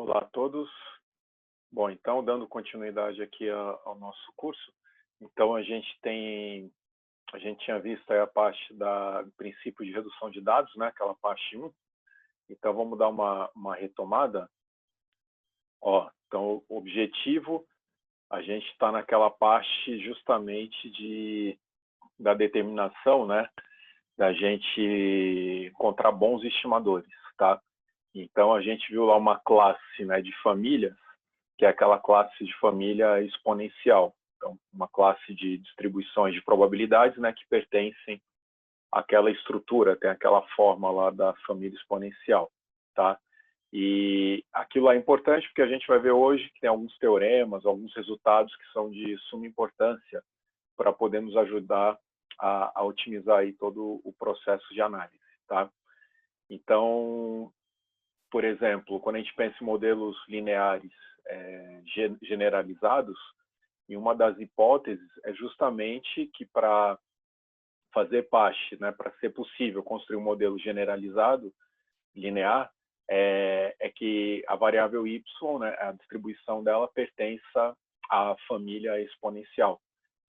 Olá a todos. Bom, então, dando continuidade aqui ao nosso curso, então a gente tinha visto aí a parte do princípio de redução de dados, né, aquela parte 1. Então, vamos dar uma retomada. Ó, então, o objetivo, a gente está naquela parte justamente da determinação, né, da gente encontrar bons estimadores, tá? Então, a gente viu lá uma classe, né, de famílias, que é aquela classe de família exponencial. Então, uma classe de distribuições de probabilidades, né, que pertencem àquela estrutura, tem aquela forma lá da família exponencial, tá? E aquilo é importante porque a gente vai ver hoje que tem alguns teoremas, alguns resultados que são de suma importância para poder nos ajudar a otimizar aí todo o processo de análise, tá? Então, por exemplo, quando a gente pensa em modelos lineares generalizados, e uma das hipóteses é justamente que para fazer parte, né, para ser possível construir um modelo generalizado, linear, é que a variável y, né, a distribuição dela pertença à família exponencial.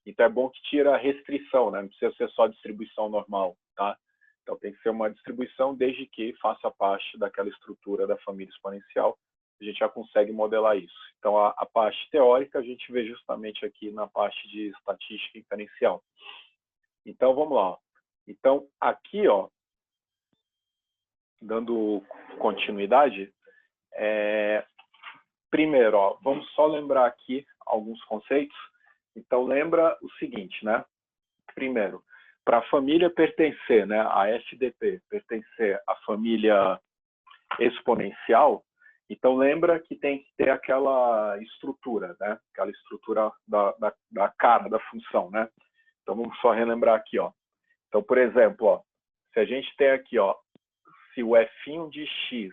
Então é bom que tira a restrição, né, não precisa ser só distribuição normal, tá? Então tem que ser uma distribuição desde que faça parte daquela estrutura da família exponencial. A gente já consegue modelar isso. Então a parte teórica a gente vê justamente aqui na parte de estatística inferencial. Então vamos lá. Então aqui, ó, dando continuidade, primeiro, ó, vamos só lembrar aqui alguns conceitos. Então lembra o seguinte, né? Primeiro, para a família pertencer, né, a FDP, pertencer à família exponencial, então lembra que tem que ter aquela estrutura, né, aquela estrutura da cara da função, né? Então vamos só relembrar aqui, ó. Então, por exemplo, ó, se a gente tem aqui, ó, se o f de x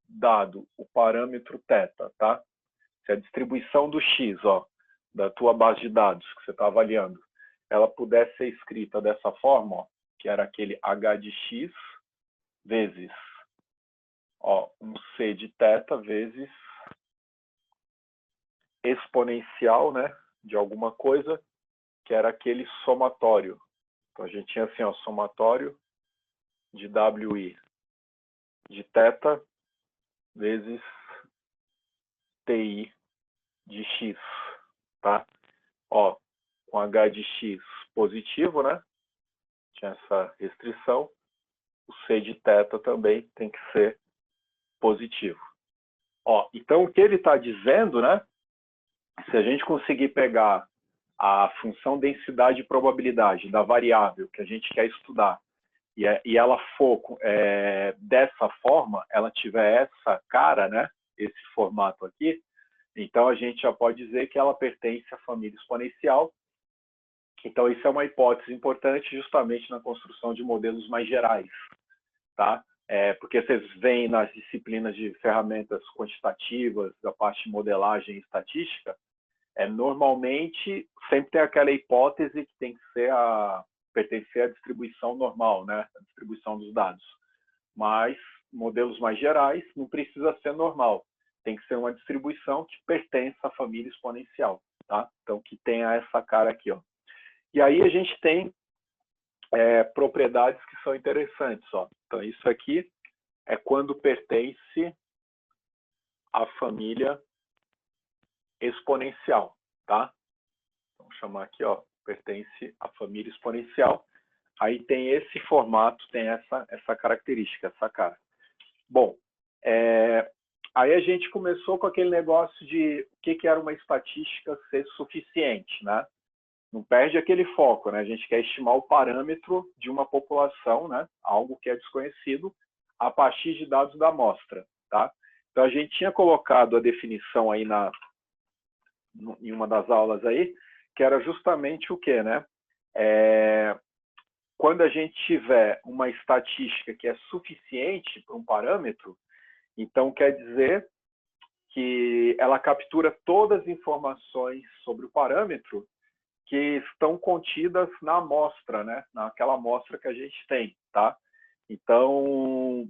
dado o parâmetro θ, tá? Se a distribuição do x, ó, da tua base de dados que você está avaliando, ela pudesse ser escrita dessa forma, ó, que era aquele h de x vezes, ó, um c de θ vezes exponencial, né, de alguma coisa, que era aquele somatório. Então a gente tinha assim, ó, somatório de wi de θ vezes ti de x, tá? Ó, com h de x positivo, né? Tinha essa restrição. O c de θ também tem que ser positivo. Ó, então, o que ele está dizendo, né? Se a gente conseguir pegar a função densidade e probabilidade da variável que a gente quer estudar e ela for dessa forma, ela tiver essa cara, né? Esse formato aqui, então a gente já pode dizer que ela pertence à família exponencial. Então, isso é uma hipótese importante justamente na construção de modelos mais gerais, tá? Porque vocês veem nas disciplinas de ferramentas quantitativas, da parte de modelagem e estatística, normalmente sempre tem aquela hipótese que tem que ser pertencer à distribuição normal, né? A distribuição dos dados. Mas modelos mais gerais não precisa ser normal. Tem que ser uma distribuição que pertence à família exponencial, tá? Então, que tenha essa cara aqui, ó. E aí a gente tem propriedades que são interessantes, ó. Então, isso aqui é quando pertence à família exponencial, tá? Vamos chamar aqui, ó, pertence à família exponencial. Aí tem esse formato, tem essa característica, essa cara. Bom, aí a gente começou com aquele negócio de o que era uma estatística ser suficiente, né? Não perde aquele foco, né? A gente quer estimar o parâmetro de uma população, né? Algo que é desconhecido, a partir de dados da amostra, tá? Então, a gente tinha colocado a definição aí em uma das aulas aí, que era justamente o quê, né? Quando a gente tiver uma estatística que é suficiente para um parâmetro, então quer dizer que ela captura todas as informações sobre o parâmetro que estão contidas na amostra, né? Naquela amostra que a gente tem, tá? Então,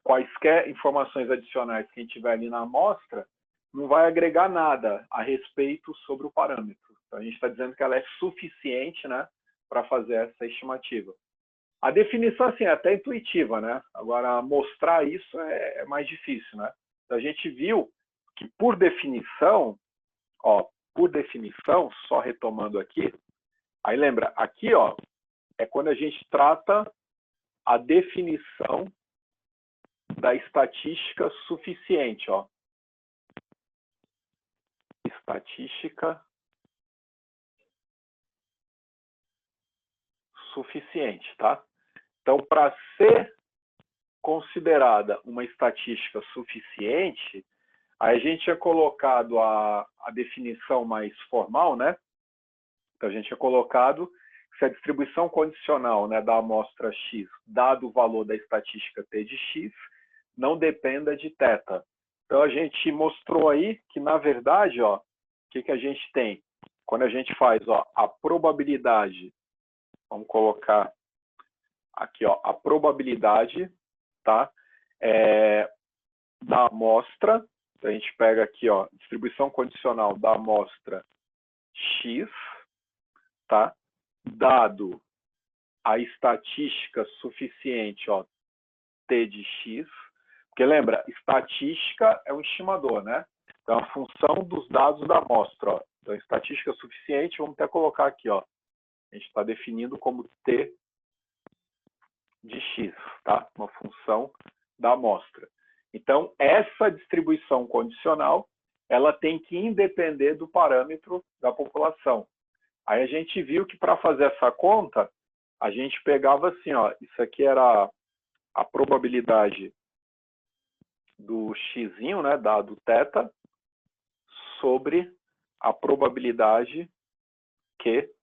quaisquer informações adicionais que a gente tiver ali na amostra, não vai agregar nada a respeito sobre o parâmetro. Então, a gente está dizendo que ela é suficiente, né, para fazer essa estimativa. A definição, assim, é até intuitiva, né? Agora, mostrar isso é mais difícil, né? Então, a gente viu que, por definição, só retomando aqui, aí lembra, aqui, ó, é quando a gente trata a definição da estatística suficiente, ó. Estatística suficiente, tá? Então, para ser considerada uma estatística suficiente, aí a gente tinha colocado a definição mais formal, né? Então, a gente tinha colocado que se a distribuição condicional, né, da amostra X, dado o valor da estatística T de X, não dependa de θ. Então, a gente mostrou aí que, na verdade, ó, o que a gente tem? Quando a gente faz, ó, a probabilidade, vamos colocar aqui, ó, a probabilidade, tá? Da amostra, então a gente pega aqui, ó, distribuição condicional da amostra X, tá? Dado a estatística suficiente, ó, T de X, porque lembra, estatística é um estimador, né? Então, a função dos dados da amostra, ó. Então, estatística suficiente, vamos até colocar aqui, ó. A gente está definindo como T de X, tá? Uma função da amostra. Então, essa distribuição condicional, ela tem que independer do parâmetro da população. Aí a gente viu que para fazer essa conta, a gente pegava assim, ó, isso aqui era a probabilidade do xzinho, né, dado θ, sobre a probabilidade Q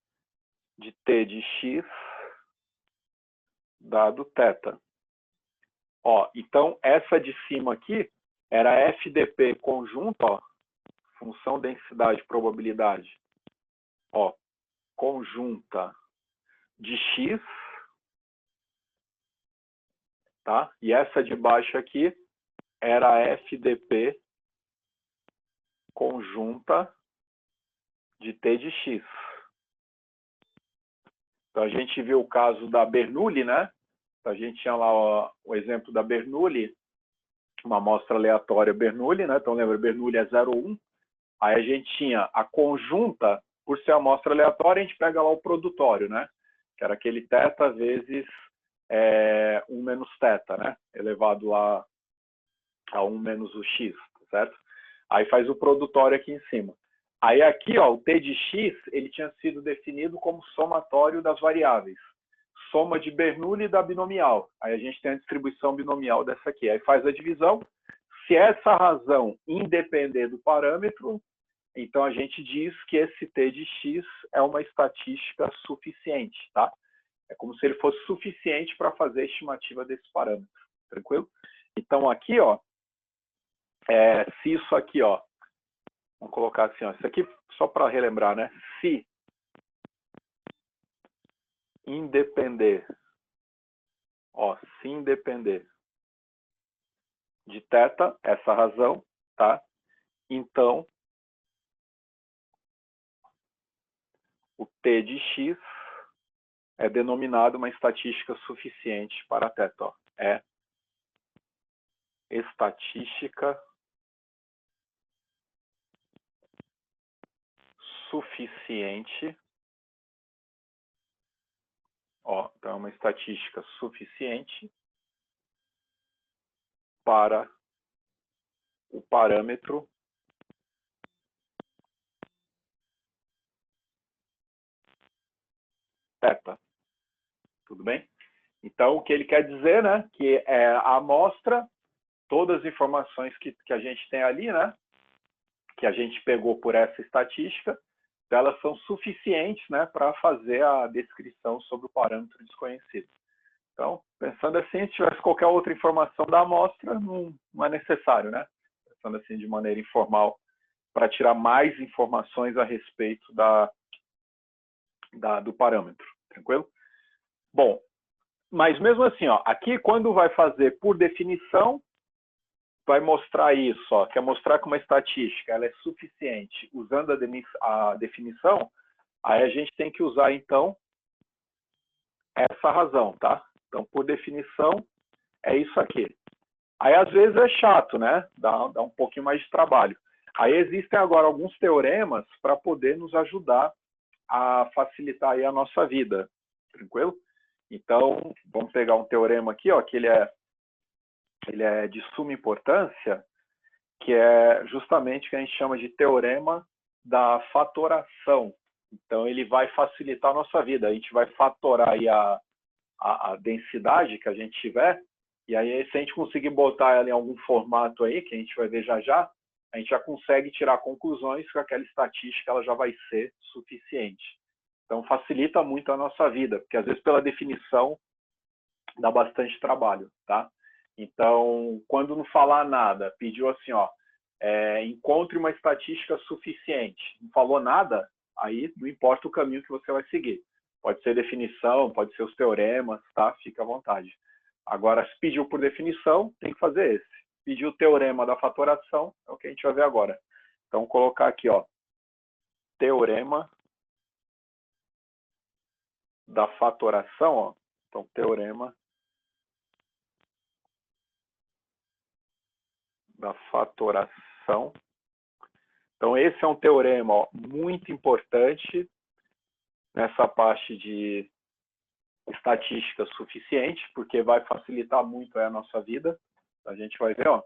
de T de X dado θ. Ó, então, essa de cima aqui era FDP conjunto, ó, função densidade probabilidade, ó, conjunta de X, tá? E essa de baixo aqui era FDP conjunta de T de X. Então, a gente viu o caso da Bernoulli, né? A gente tinha lá ó, o exemplo da Bernoulli, uma amostra aleatória Bernoulli, né? Então, lembra, Bernoulli é 0,1. Aí a gente tinha a conjunta, por ser amostra aleatória, a gente pega lá o produtório, né? Que era aquele θ vezes 1 menos θ, né? Elevado lá a 1 menos o x, certo? Aí faz o produtório aqui em cima. Aí aqui, ó, o T de X, ele tinha sido definido como somatório das variáveis. Soma de Bernoulli e da binomial. Aí a gente tem a distribuição binomial dessa aqui. Aí faz a divisão. Se essa razão independer do parâmetro, então a gente diz que esse T de X é uma estatística suficiente, tá? É como se ele fosse suficiente para fazer a estimativa desse parâmetro. Tranquilo? Então aqui, ó, se isso aqui, ó, vamos colocar assim, ó, isso aqui só para relembrar, né? Se independer, ó, se independer de θ, essa razão, tá? Então, o T de X é denominado uma estatística suficiente para θ, ó. É estatística suficiente, ó, então é uma estatística suficiente para o parâmetro θ. Tudo bem? Então, o que ele quer dizer, né, que a amostra, todas as informações que a gente tem ali, né, que a gente pegou por essa estatística, elas são suficientes, né, para fazer a descrição sobre o parâmetro desconhecido. Então, pensando assim, se tivesse qualquer outra informação da amostra, não é necessário, né? Pensando assim de maneira informal, para tirar mais informações a respeito do parâmetro. Tranquilo? Bom, Mas mesmo assim, ó, aqui quando vai fazer por definição, vai mostrar isso, ó, quer mostrar que uma estatística ela é suficiente usando a definição, aí a gente tem que usar, então, essa razão, tá? Então, por definição, é isso aqui. Aí, às vezes, é chato, né? Dá um pouquinho mais de trabalho. Aí existem agora alguns teoremas para poder nos ajudar a facilitar aí a nossa vida, tranquilo? Então, vamos pegar um teorema aqui, ó, que ele é de suma importância, que é justamente o que a gente chama de teorema da fatoração. Então, ele vai facilitar a nossa vida. A gente vai fatorar aí a densidade que a gente tiver, e aí, se a gente conseguir botar ela em algum formato aí, que a gente vai ver já já, a gente já consegue tirar conclusões que aquela estatística ela já vai ser suficiente. Então, facilita muito a nossa vida, porque às vezes, pela definição, dá bastante trabalho, tá? Então, quando não falar nada, pediu assim, ó, encontre uma estatística suficiente. Não falou nada, aí não importa o caminho que você vai seguir. Pode ser definição, pode ser os teoremas, tá? Fica à vontade. Agora, se pediu por definição, tem que fazer esse. Pediu o teorema da fatoração, é o que a gente vai ver agora. Então, vou colocar aqui, ó, teorema da fatoração, ó. Então, teorema da fatoração. Então, esse é um teorema, ó, muito importante nessa parte de estatística suficiente, porque vai facilitar muito a nossa vida. A gente vai ver, ó.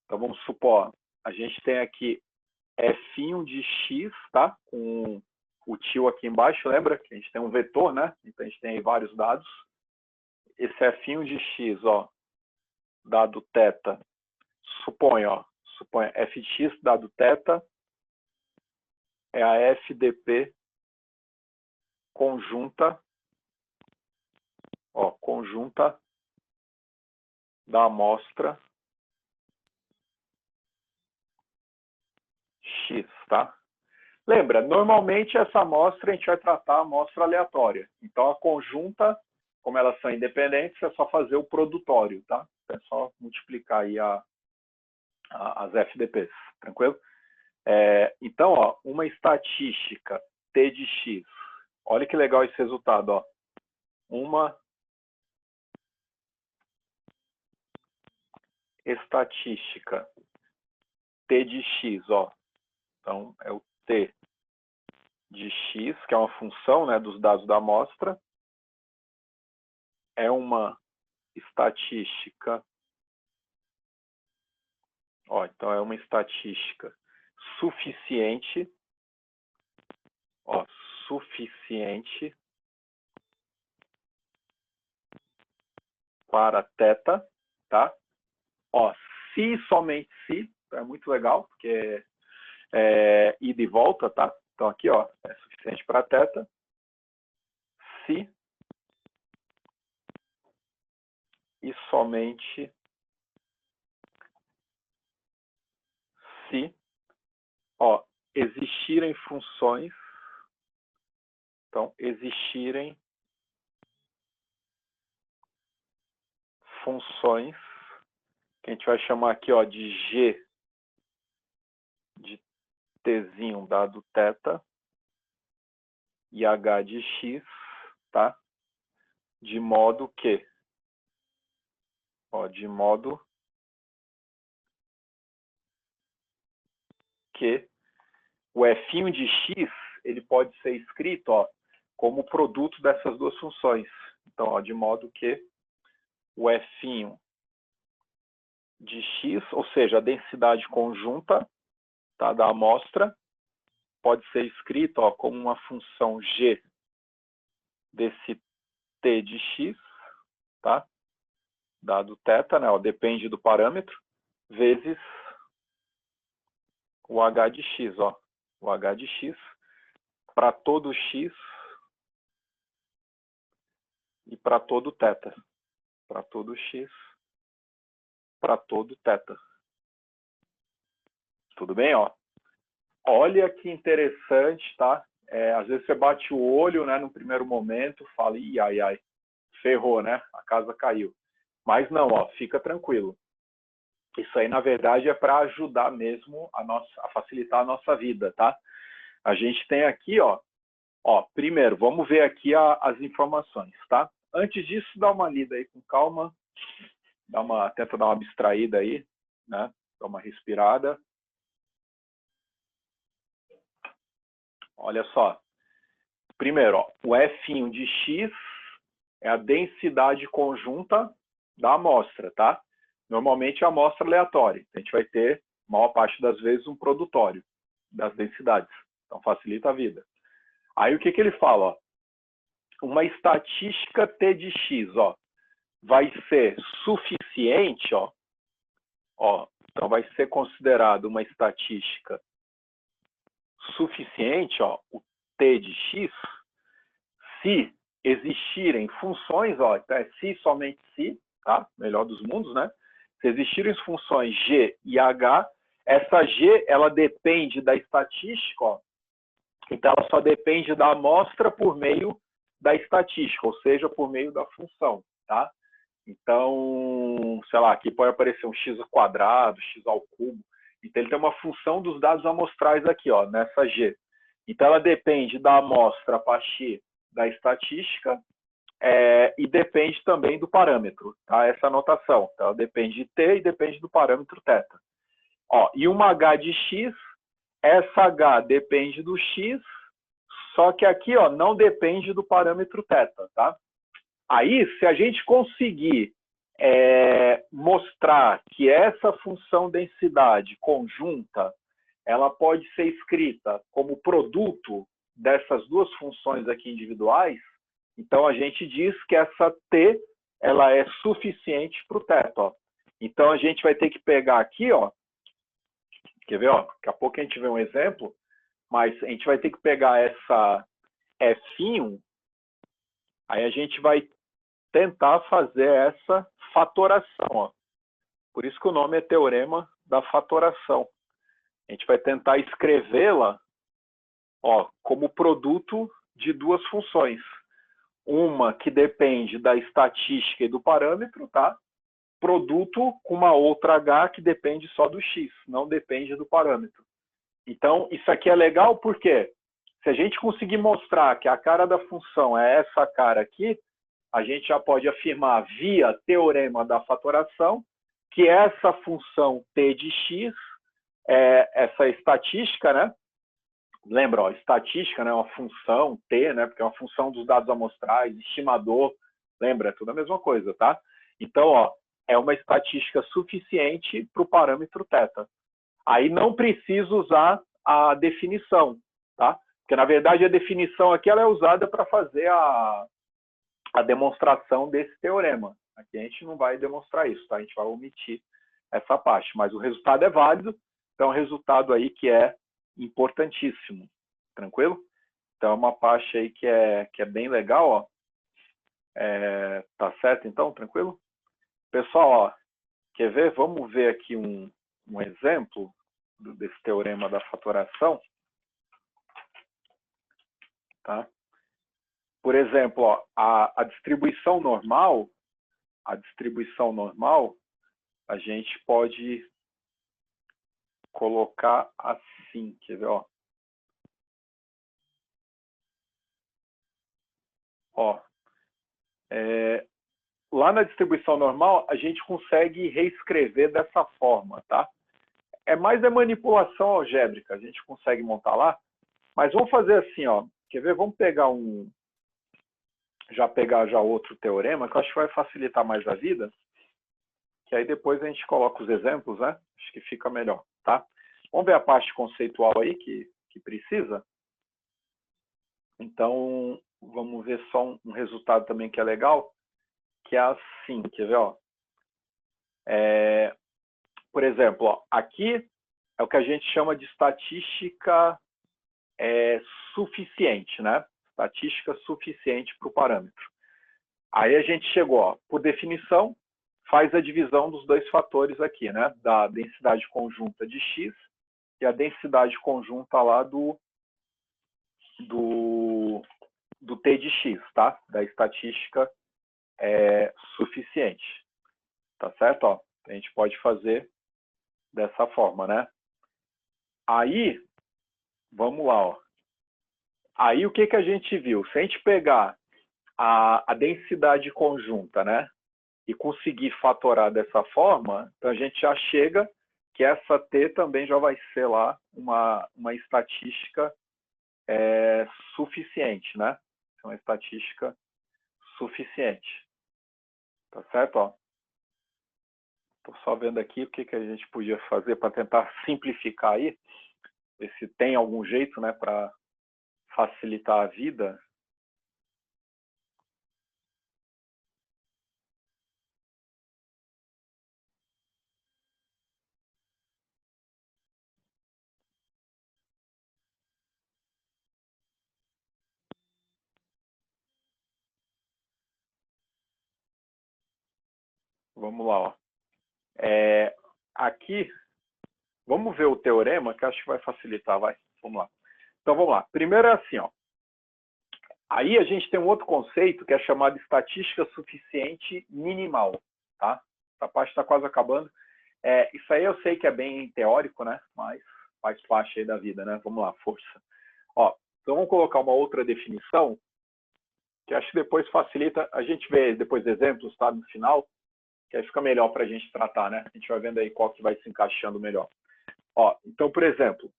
Então, vamos supor, ó, a gente tem aqui f' de x, tá? Com o tio aqui embaixo, lembra? Que a gente tem um vetor, né? Então, a gente tem aí vários dados. Esse f' de x, ó, dado θ, suponha f de x dado θ é a FDP conjunta, ó, conjunta da amostra X, tá? Lembra, normalmente essa amostra a gente vai tratar a amostra aleatória. Então a conjunta, como elas são independentes, é só fazer o produtório, tá? É só multiplicar aí as FDPs, tranquilo? Então, ó, uma estatística T de X. Olha que legal esse resultado, ó. Uma estatística T de X, ó. Então, é o T de X, que é uma função, né, dos dados da amostra. É uma estatística, ó, então é uma estatística suficiente, ó, suficiente para θ, tá? Ó, se somente se, é muito legal, porque é ida e volta, tá? Então aqui, ó, é suficiente para θ. Se e somente se, ó, existirem funções, então existirem funções que a gente vai chamar aqui, ó, de G de Tzinho dado θ e H de X, tá? De modo que, ó, de modo que o f' de x, ele pode ser escrito, ó, como produto dessas duas funções. Então, ó, de modo que o f' de x, ou seja, a densidade conjunta, tá, da amostra, pode ser escrito, ó, como uma função g desse t de x, tá? Dado θ, né, ó, depende do parâmetro, vezes o h de x, ó, o h de x para todo x e para todo θ, para todo x, para todo θ. Tudo bem, ó? Olha que interessante, tá? Às vezes você bate o olho, né, no primeiro momento, fala, ai, ferrou, né? A casa caiu. Mas não, ó, fica tranquilo. Isso aí, na verdade, é para ajudar mesmo a facilitar a nossa vida, tá? A gente tem aqui, ó, primeiro, vamos ver aqui as informações, tá? Antes disso, dá uma lida aí com calma, tenta dar uma abstraída aí, né? Dá uma respirada. Olha só. Primeiro, ó, o F1 de X é a densidade conjunta da amostra, tá? Normalmente é a amostra aleatória. A gente vai ter, maior parte das vezes, um produtório das densidades. Então, facilita a vida. Aí, o que ele fala? Ó? Uma estatística T de X, ó, vai ser suficiente, ó, então vai ser considerado uma estatística suficiente, ó, o T de X, se existirem funções, ó, então é se, somente se, tá? Melhor dos mundos, né? Se existirem funções G e H, essa G, ela depende da estatística, ó, então ela só depende da amostra por meio da estatística, ou seja, por meio da função, tá? Então, sei lá, aqui pode aparecer um x ao quadrado, x ao cubo. Então, ele tem uma função dos dados amostrais aqui, ó, nessa G. Então, ela depende da amostra a partir da estatística e depende também do parâmetro, tá? Essa anotação. Então, ela depende de t e depende do parâmetro θ. Ó, e uma h de x, essa h depende do x, só que aqui, ó, não depende do parâmetro θ, tá? Aí, se a gente conseguir mostrar que essa função densidade conjunta, ela pode ser escrita como produto dessas duas funções aqui individuais, então a gente diz que essa T, ela é suficiente para o θ. Ó. Então a gente vai ter que pegar aqui, ó, quer ver? Ó, daqui a pouco a gente vê um exemplo, mas a gente vai ter que pegar essa F1, aí a gente vai tentar fazer essa fatoração. Ó. Por isso que o nome é teorema da fatoração. A gente vai tentar escrevê-la como produto de duas funções. Uma que depende da estatística e do parâmetro, tá? Produto com uma outra H que depende só do X, não depende do parâmetro. Então, isso aqui é legal porque se a gente conseguir mostrar que a cara da função é essa cara aqui, a gente já pode afirmar via teorema da fatoração que essa função t de x, essa estatística, né? Lembra, ó, estatística, né? Uma função t, né? Porque é uma função dos dados amostrais, estimador, lembra? É tudo a mesma coisa, tá? Então, ó, é uma estatística suficiente para o parâmetro θ. Aí não preciso usar a definição, tá? Porque, na verdade, a definição aqui ela é usada para fazer a demonstração desse teorema. Aqui a gente não vai demonstrar isso, tá? A gente vai omitir essa parte, mas o resultado é válido, então é um resultado aí que é importantíssimo, tranquilo? Então é uma parte aí que é bem legal, ó. Tá certo então, tranquilo? Pessoal, ó, quer ver? Vamos ver aqui um exemplo desse teorema da fatoração, tá? Por exemplo, ó, a distribuição normal, a gente pode colocar assim, quer ver? Lá na distribuição normal, a gente consegue reescrever dessa forma, tá? É mais manipulação algébrica, a gente consegue montar lá, mas vamos fazer assim, ó. Quer ver? Vamos pegar pegar outro teorema, que eu acho que vai facilitar mais a vida, que aí depois a gente coloca os exemplos, né? Acho que fica melhor, tá? Vamos ver a parte conceitual aí que precisa. Então, vamos ver só um resultado também que é legal, que é assim, quer ver? Ó? Por exemplo, ó, aqui é o que a gente chama de estatística suficiente, né? Estatística suficiente para o parâmetro. Aí a gente chegou, ó, por definição, faz a divisão dos dois fatores aqui, né? Da densidade conjunta de x e a densidade conjunta lá do t de x, tá? Da estatística suficiente. Tá certo? Ó, a gente pode fazer dessa forma, né? Aí, vamos lá, ó. Aí o que a gente viu? Se a gente pegar a densidade conjunta, né? E conseguir fatorar dessa forma, então a gente já chega que essa T também já vai ser lá uma estatística suficiente, né? Uma estatística suficiente. Tá certo? Ó, estou só vendo aqui o que a gente podia fazer para tentar simplificar aí, ver se tem algum jeito, né, para facilitar a vida. Vamos lá, ó. Aqui, vamos ver o teorema, que acho que vai facilitar, vai. Vamos lá. Então, vamos lá. Primeiro é assim, ó. Aí a gente tem um outro conceito que é chamado estatística suficiente minimal, tá? Essa parte está quase acabando. Isso aí eu sei que é bem teórico, né? Mas faz parte aí da vida, né? Vamos lá, força. Ó, então vamos colocar uma outra definição, que acho que depois facilita. A gente vê depois exemplos, tá? No final, que aí fica melhor para a gente tratar, né? A gente vai vendo aí qual que vai se encaixando melhor. Ó, então, por exemplo,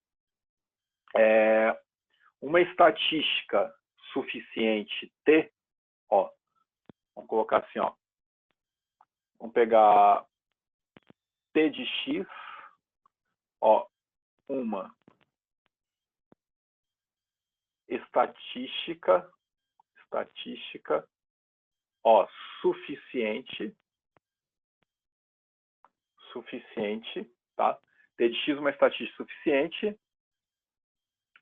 uma estatística suficiente T, ó, vamos colocar assim, ó, vamos pegar T de X, ó, uma estatística, ó, suficiente, tá? T de X, uma estatística suficiente,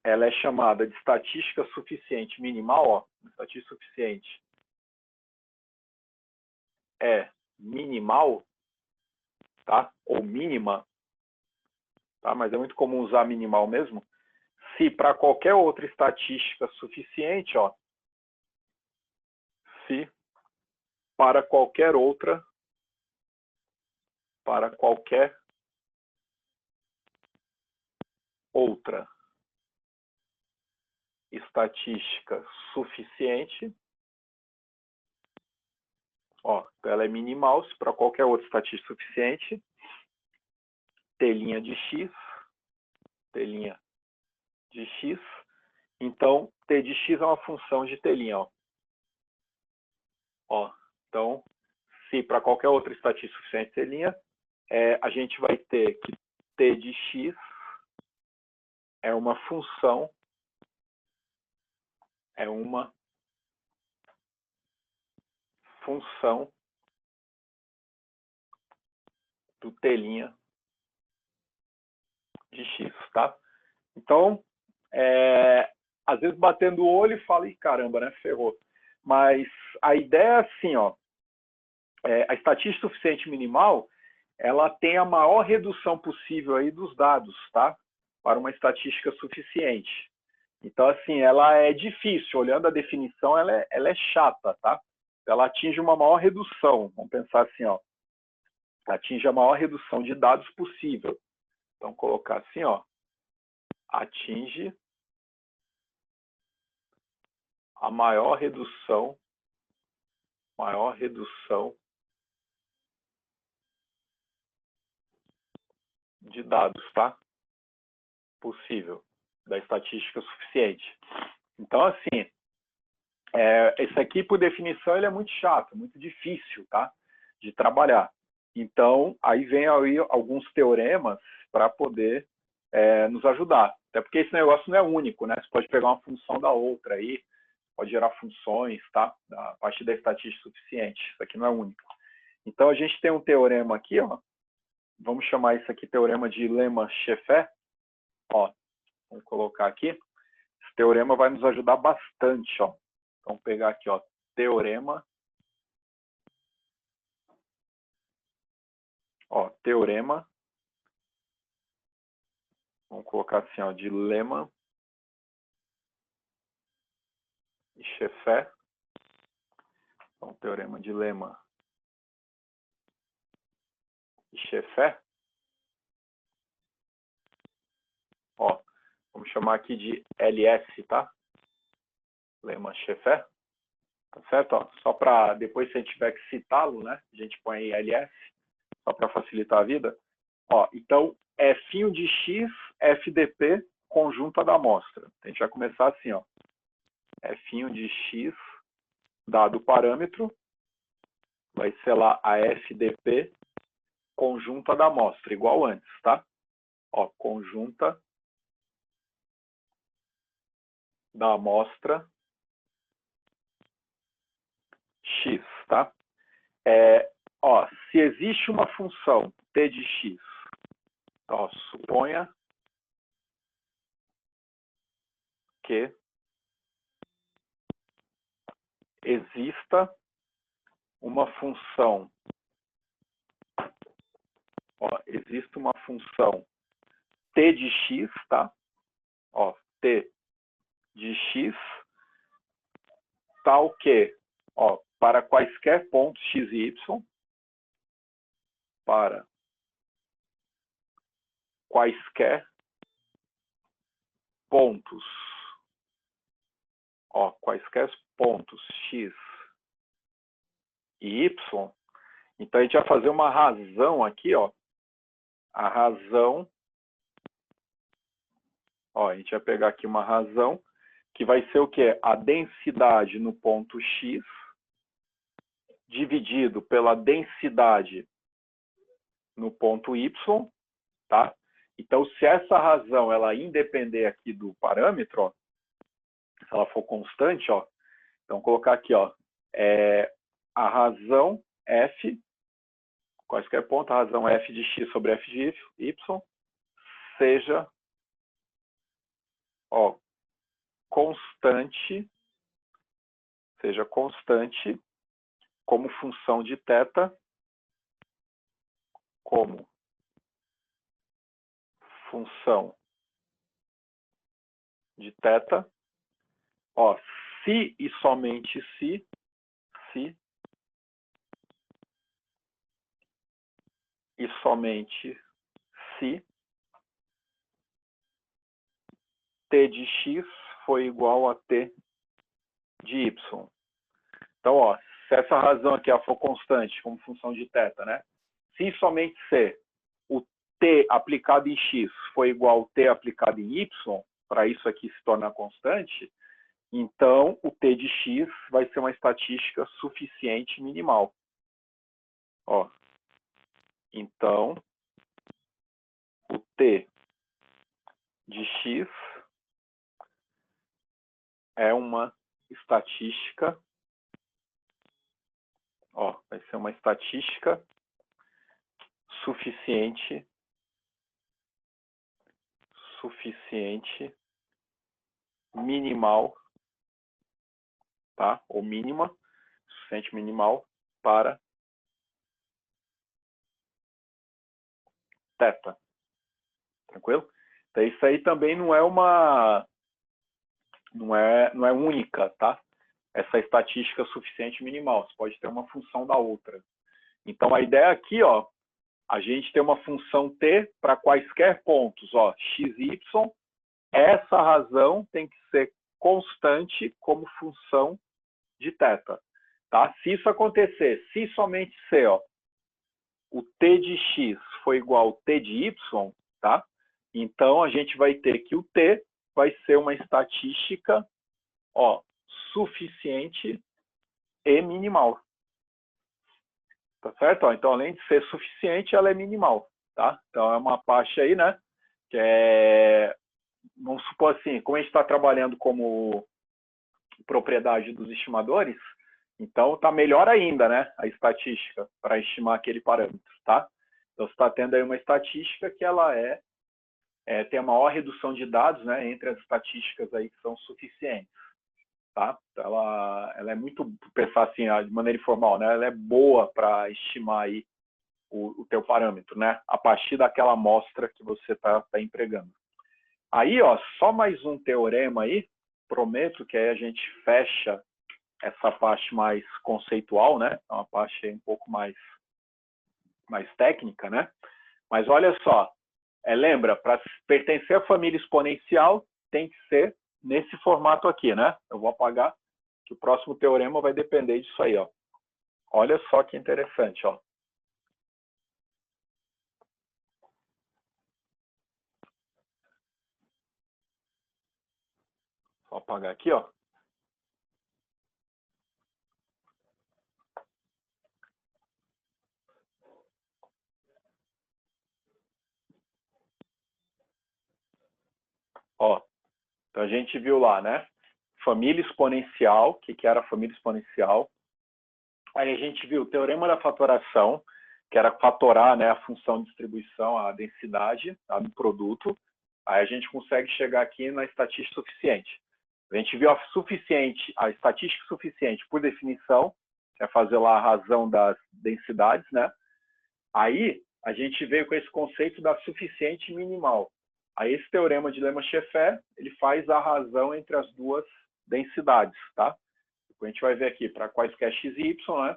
ela é chamada de estatística suficiente minimal, ó, estatística suficiente é minimal, tá? Ou mínima, tá? Mas é muito comum usar minimal mesmo. Se para qualquer outra estatística suficiente, ó, se para qualquer outra estatística suficiente, ó, ela é minimal, se para qualquer outra estatística suficiente, T' de X, então T de X é uma função de T', ó. Então, se para qualquer outra estatística suficiente T', a gente vai ter que T de X é uma função, do T' de X, tá? Então, às vezes batendo o olho e fala, ih, caramba, né, ferrou. Mas a ideia é assim, ó, a estatística suficiente minimal, ela tem a maior redução possível aí dos dados, tá? Para uma estatística suficiente. Então, assim, ela é difícil, olhando a definição, ela é chata, tá? Ela atinge uma maior redução, vamos pensar assim, ó, atinge a maior redução de dados possível. Então, colocar assim, ó, atinge a maior redução de dados, tá? Possível, da estatística suficiente. Então, assim, esse aqui, por definição, ele é muito chato, muito difícil, tá? De trabalhar. Então, aí vem aí alguns teoremas para poder nos ajudar. Até porque esse negócio não é único, né? Você pode pegar uma função da outra aí, pode gerar funções, tá? A partir da estatística suficiente. Isso aqui não é único. Então, a gente tem um teorema aqui, ó. Vamos chamar isso aqui teorema de Lema-Scheffé. Ó, vamos colocar aqui. Esse teorema vai nos ajudar bastante, ó. Vamos pegar aqui, ó, teorema. Ó, teorema. Vamos colocar assim, ó, de Lema e Scheffé. Então, teorema de Lema e Chefé. Ó, vamos chamar aqui de LS, tá? Lema-Chefé. Tá certo? Ó, só para depois, se a gente tiver que citá-lo, né? A gente põe aí LS, só para facilitar a vida. Ó, então, F' de X, FDP, conjunta da amostra. A gente vai começar assim, ó. F' de X, dado o parâmetro, vai ser lá a FDP, conjunta da amostra, igual antes, tá? Ó, conjunta da amostra X, tá? Ó, se existe uma função t de x, ó, suponha que exista uma função, ó, existe uma função t de x, tá? Ó, t de x, tal que, ó, para quaisquer pontos x e y, para quaisquer pontos, ó, quaisquer pontos x e y, então a gente vai fazer uma razão aqui, ó, a razão, ó, a gente vai pegar aqui uma razão, que vai ser o quê? A densidade no ponto x, dividido pela densidade no ponto y, tá? Então, se essa razão, ela independer aqui do parâmetro, ó, se ela for constante, ó, então colocar aqui, ó, a razão f, quaisquer ponto, a razão f de x sobre f de y, seja, ó, constante como função de θ, como função de θ, ó, se e somente se e somente se t de x foi igual a t de y. Então, ó, se essa razão aqui for constante como função de θ, né? Se e somente se o t aplicado em x foi igual ao t aplicado em y, para isso aqui se tornar constante, então o t de x vai ser uma estatística suficiente minimal. Ó, então, o t de x é uma estatística, ó, vai ser uma estatística suficiente minimal, tá? Ou mínima, suficiente minimal para θ. Tranquilo? Então, isso aí também não é uma... não é única, tá? Essa estatística suficiente minimal. Você pode ter uma função da outra. Então, a ideia aqui, ó, a gente tem uma função t para quaisquer pontos, ó, x e y. Essa razão tem que ser constante como função de θ. Tá? Se isso acontecer, se somente se, ó, o t de x for igual ao t de y, tá? Então, a gente vai ter que o t vai ser uma estatística, ó, suficiente e minimal. Tá certo? Ó, então, além de ser suficiente, ela é minimal. Tá? Então, é uma parte aí, né? Que é, vamos supor assim, como a gente está trabalhando como propriedade dos estimadores, então está melhor ainda, né? A estatística para estimar aquele parâmetro, tá? Então, você está tendo aí uma estatística que ela tem a maior redução de dados, né? Entre as estatísticas aí que são suficientes. Tá? Ela é muito, pensar assim, de maneira informal, né? Ela é boa para estimar aí o teu parâmetro, né? A partir daquela amostra que você tá empregando. Aí, ó, só mais um teorema aí, prometo que aí a gente fecha essa parte mais conceitual, né? É uma parte um pouco mais técnica, né? Mas olha só, lembra, para pertencer à família exponencial, tem que ser nesse formato aqui, né? Eu vou apagar, que o próximo teorema vai depender disso aí, ó. Olha só que interessante, ó. Vou apagar aqui, ó. Ó, então a gente viu lá, né? Família exponencial, o que era a família exponencial. Aí a gente viu o teorema da fatoração, que era fatorar, né, a função de distribuição, a densidade, tá, do produto. Aí a gente consegue chegar aqui na estatística suficiente. A gente viu a estatística suficiente, por definição, que é fazer lá a razão das densidades, né? Aí a gente veio com esse conceito da suficiente minimal. Aí esse teorema de Lemma-Cheffer, ele faz a razão entre as duas densidades, tá? A gente vai ver aqui para quaisquer x e y, né?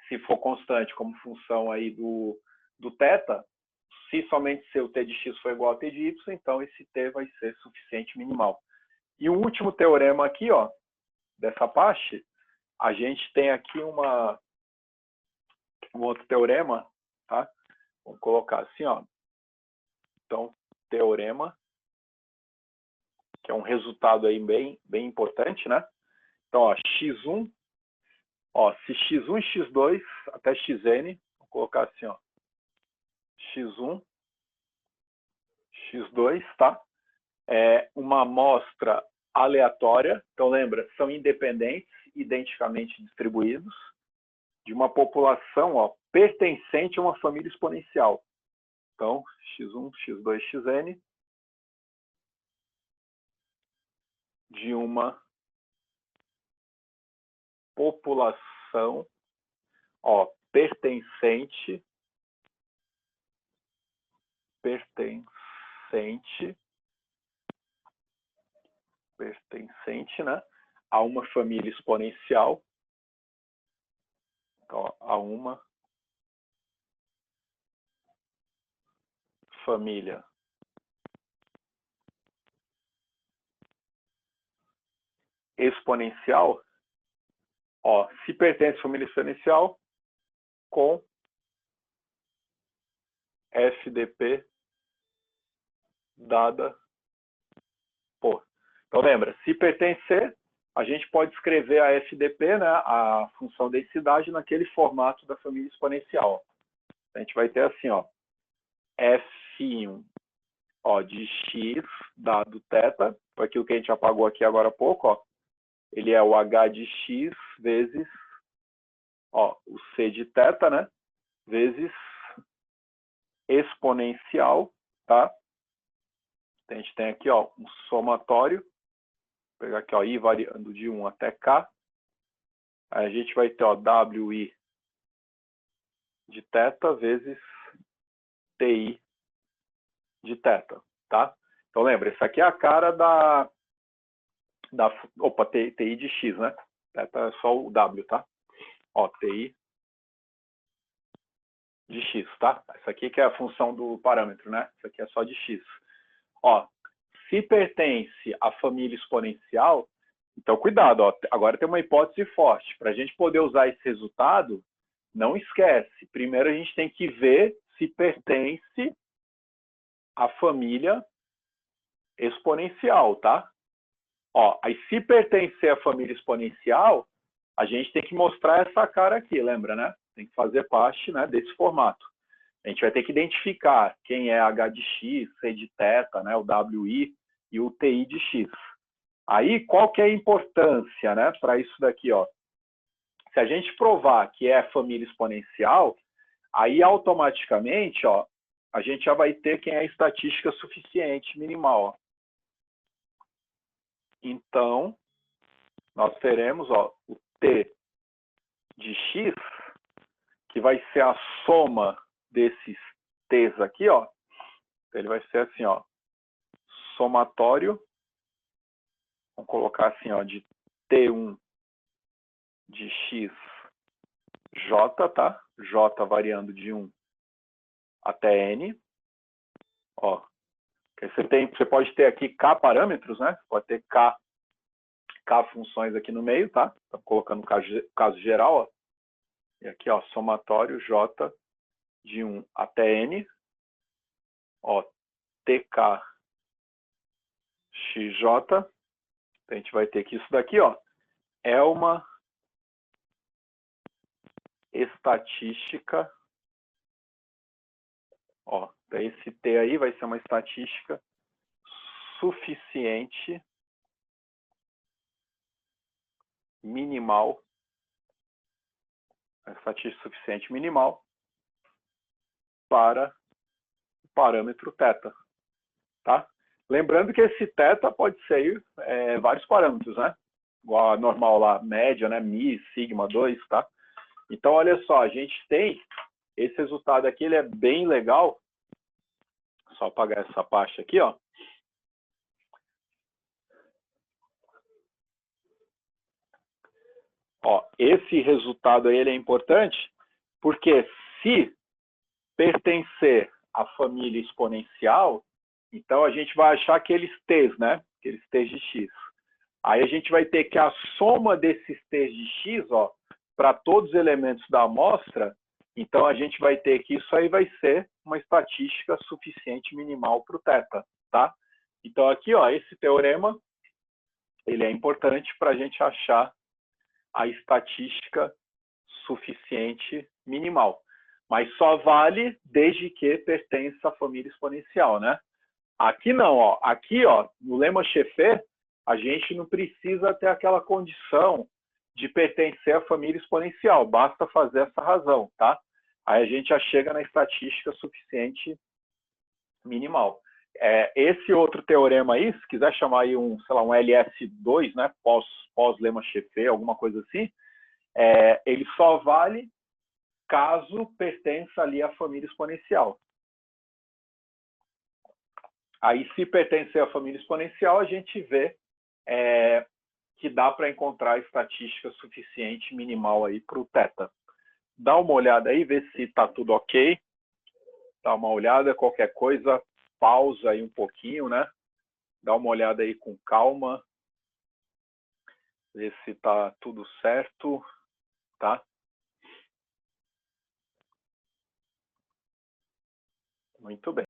Se for constante como função aí do θ, se somente se o t de x for igual a t de y, então esse t vai ser suficiente minimal. E o último teorema aqui, ó, dessa parte, a gente tem aqui um outro teorema, tá? Vamos colocar assim, ó. Então, teorema, que é um resultado aí bem importante, né? Então, ó, x1, ó, se x1 e x2 até xn, vou colocar assim, ó, x1, x2, tá? É uma amostra aleatória, então lembra, são independentes, identicamente distribuídos, de uma população, ó, pertencente a uma família exponencial. Então, x1, x2, xn, de uma população, ó, pertencente, né, a uma família exponencial. Então, a uma família exponencial, ó, se pertence à família exponencial com FDP dada por. Então, lembra, se pertencer, a gente pode escrever a FDP, né, a função densidade, naquele formato da família exponencial. A gente vai ter assim, ó, F1, ó, de x dado θ, aquilo que a gente apagou aqui agora há pouco, ó, ele é o h de x vezes, ó, o c de θ, né, vezes exponencial, tá? A gente tem aqui, ó, um somatório, vou pegar aqui, ó, i variando de 1 até k, aí a gente vai ter, ó, wi de θ vezes ti de θ, tá? Então lembra, isso aqui é a cara opa, ti de x, né? Θ é só o w, tá? Ó, ti de x, tá? Isso aqui que é a função do parâmetro, né? Isso aqui é só de x. Ó, se pertence à família exponencial, então cuidado, ó, agora tem uma hipótese forte. Para a gente poder usar esse resultado, não esquece. Primeiro a gente tem que ver se pertence à família exponencial, tá? Ó, aí se pertencer à família exponencial, a gente tem que mostrar essa cara aqui, lembra, né? Tem que fazer parte, né, desse formato. A gente vai ter que identificar quem é h de x, c de θ, né, o wi e o ti de x. Aí, qual que é a importância, né, para isso daqui, ó? Se a gente provar que é família exponencial, aí automaticamente, ó, a gente já vai ter quem é a estatística suficiente minimal, ó. Então, nós teremos, ó, o t de x, que vai ser a soma desses t's aqui, ó. Ele vai ser assim, ó, somatório, vamos colocar assim, ó, de t1 de xj, tá? J variando de 1 até n. Ó, você pode ter aqui k parâmetros, né? Pode ter k funções aqui no meio, tá? Estou colocando o caso geral, ó. E aqui, ó, somatório j de 1 até n. Ó, tk xj. A gente vai ter que isso daqui, ó, é uma estatística, ó, esse T aí vai ser uma estatística suficiente minimal, estatística suficiente minimal para o parâmetro θ, tá? Lembrando que esse θ pode ser vários parâmetros, né? Igual a normal lá, média, né? Mi, sigma 2, tá? Então, olha só, a gente tem esse resultado aqui, ele é bem legal. Só apagar essa parte aqui, ó. Ó, esse resultado aí ele é importante porque se pertencer à família exponencial, então a gente vai achar aqueles t's, né? Aqueles t's de x. Aí a gente vai ter que a soma desses t's de x, ó, para todos os elementos da amostra, então a gente vai ter que isso aí vai ser uma estatística suficiente minimal para o θ, tá? Então aqui, ó, esse teorema, ele é importante para a gente achar a estatística suficiente minimal. Mas só vale desde que pertença à família exponencial, né? Aqui não, ó. Aqui, ó, no lema Schaeffer, a gente não precisa ter aquela condição de pertencer à família exponencial. Basta fazer essa razão, tá? Aí a gente já chega na estatística suficiente minimal. Esse outro teorema aí, se quiser chamar aí sei lá, um LS2, né, pós-lema Schaeffer, alguma coisa assim, ele só vale caso pertença ali à família exponencial. Aí, se pertencer à família exponencial, a gente vê que dá para encontrar estatística suficiente minimal aí para o θ. Dá uma olhada aí, vê se está tudo ok. Dá uma olhada, qualquer coisa, pausa aí um pouquinho, né? Dá uma olhada aí com calma. Ver se está tudo certo, tá? Muito bem.